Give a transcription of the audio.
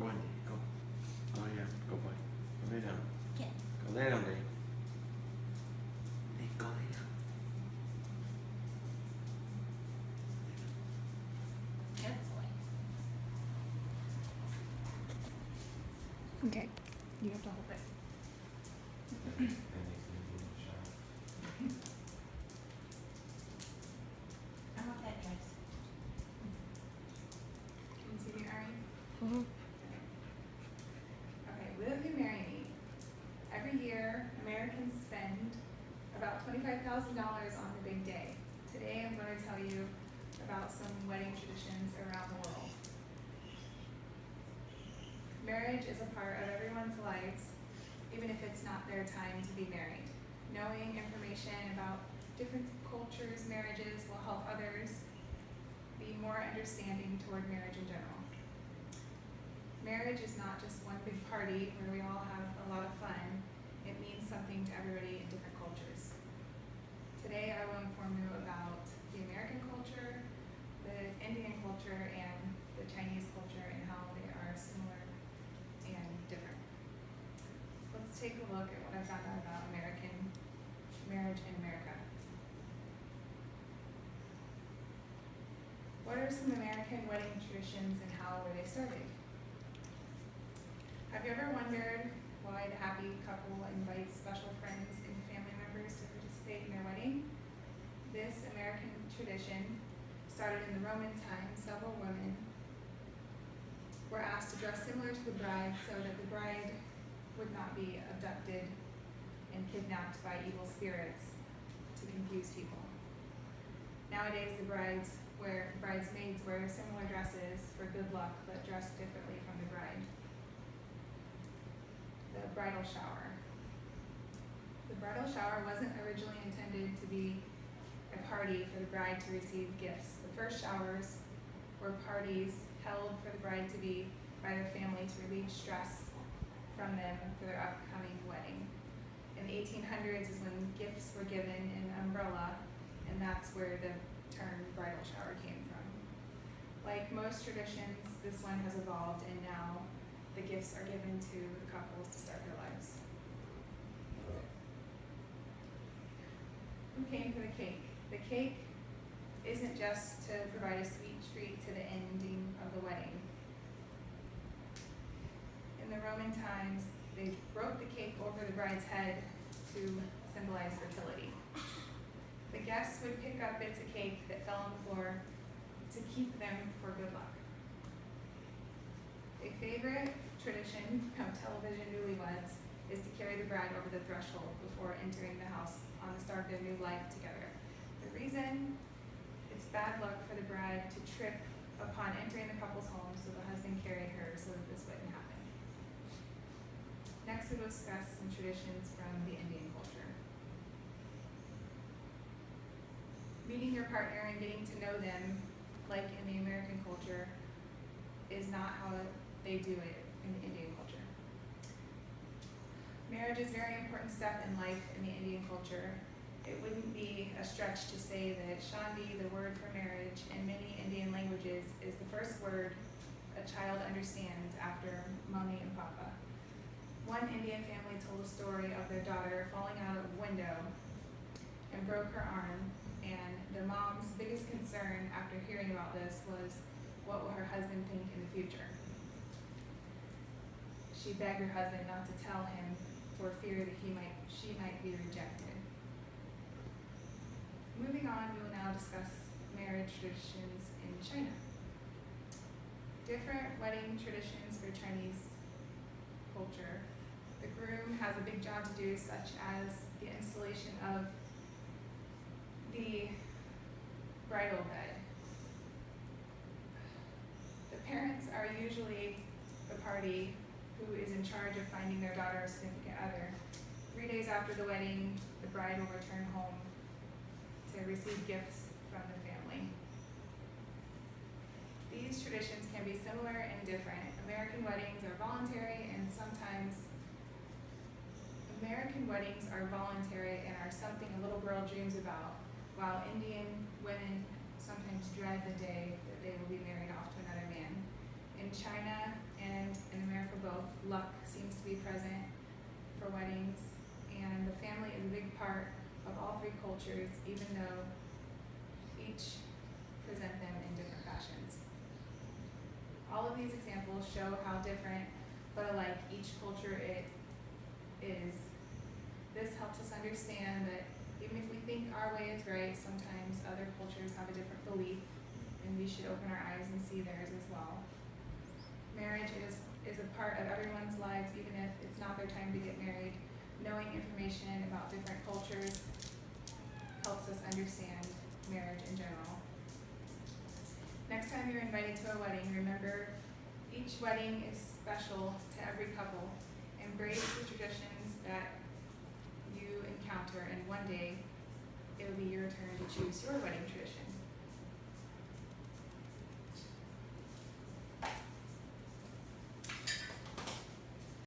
Go on, go. Oh yeah, go boy. Go lay down. Okay. Go lay down, Dave. Dave, go lay down. Good boy. Okay. You have to hold it. I want that dress. Can you see me, Ari? Mm-hmm. Okay, will you marry me? Every year, Americans spend about $25,000 on the big day. Today, I'm going to tell you about some wedding traditions around the world. Marriage is a part of everyone's lives, even if it's not their time to be married. Knowing information about different cultures' marriages will help others be more understanding toward marriage in general. Marriage is not just one big party where we all have a lot of fun. It means something to everybody in different cultures. Today I will inform you about the American culture, the Indian culture, and the Chinese culture and how they are similar and different. Let's take a look at what I found out about American marriage in America. What are some American wedding traditions and how were they started? Have you ever wondered why the happy couple invites special friends and family members to participate in their wedding? This American tradition started in the Roman times. Several women were asked to dress similar to the bride so that the bride would not be abducted and kidnapped by evil spirits to confuse people. Nowadays, the bridesmaids wear similar dresses for good luck, but dress differently from the bride. The bridal shower. The bridal shower wasn't originally intended to be a party for the bride to receive gifts. The first showers were parties held for the bride to be by their family to relieve stress from them for their upcoming wedding. In the 1800s is when gifts were given in an umbrella, and that's where the term bridal shower came from. Like most traditions, this one has evolved, and now the gifts are given to the couples to start their lives. Who came for the cake? The cake isn't just to provide a sweet treat to the ending of the wedding. In the Roman times, they broke the cake over the bride's head to symbolize fertility. The guests would pick up bits of cake that fell on the floor to keep them for good luck. A favorite tradition of television newlyweds is to carry the bride over the threshold before entering the house on the start of their new life together. The reason? It's bad luck for the bride to trip upon entering the couple's home, so the husband carried her so that this wouldn't happen. Next, we will discuss some traditions from the Indian culture. Meeting your partner and getting to know them, like in the American culture, is not how they do it in the Indian culture. Marriage is a very important step in life in the Indian culture. It wouldn't be a stretch to say that Shandi, the word for marriage in many Indian languages, is the first word a child understands after mommy and papa. One Indian family told a story of their daughter falling out of a window and broke her arm, and the mom's biggest concern after hearing about this was, what will her husband think in the future? She begged her husband not to tell him for fear that she might be rejected. Moving on, we will now discuss marriage traditions in China. Different wedding traditions for Chinese culture. The groom has a big job to do, such as the installation of the bridal bed. The parents are usually the party who is in charge of finding their daughter a significant other. 3 days after the wedding, the bride will return home to receive gifts from the family. These traditions can be similar and different. American weddings are voluntary and something a little girl dreams about, while Indian women sometimes dread the day that they will be married off to another man. In China and in cultures, even though each present them in different fashions. All of these examples show how different but alike each culture is. This helps us understand that even if we think our way is right, sometimes other cultures have a different belief, and we should open our eyes and see theirs as well. Marriage is a part of everyone's lives, even if it's not their time to get married. Knowing information about different cultures helps us understand marriage in general. Next time you're invited to a wedding, remember each wedding is special to every couple. Embrace the traditions that you encounter, and one day it will be your turn to choose your wedding tradition.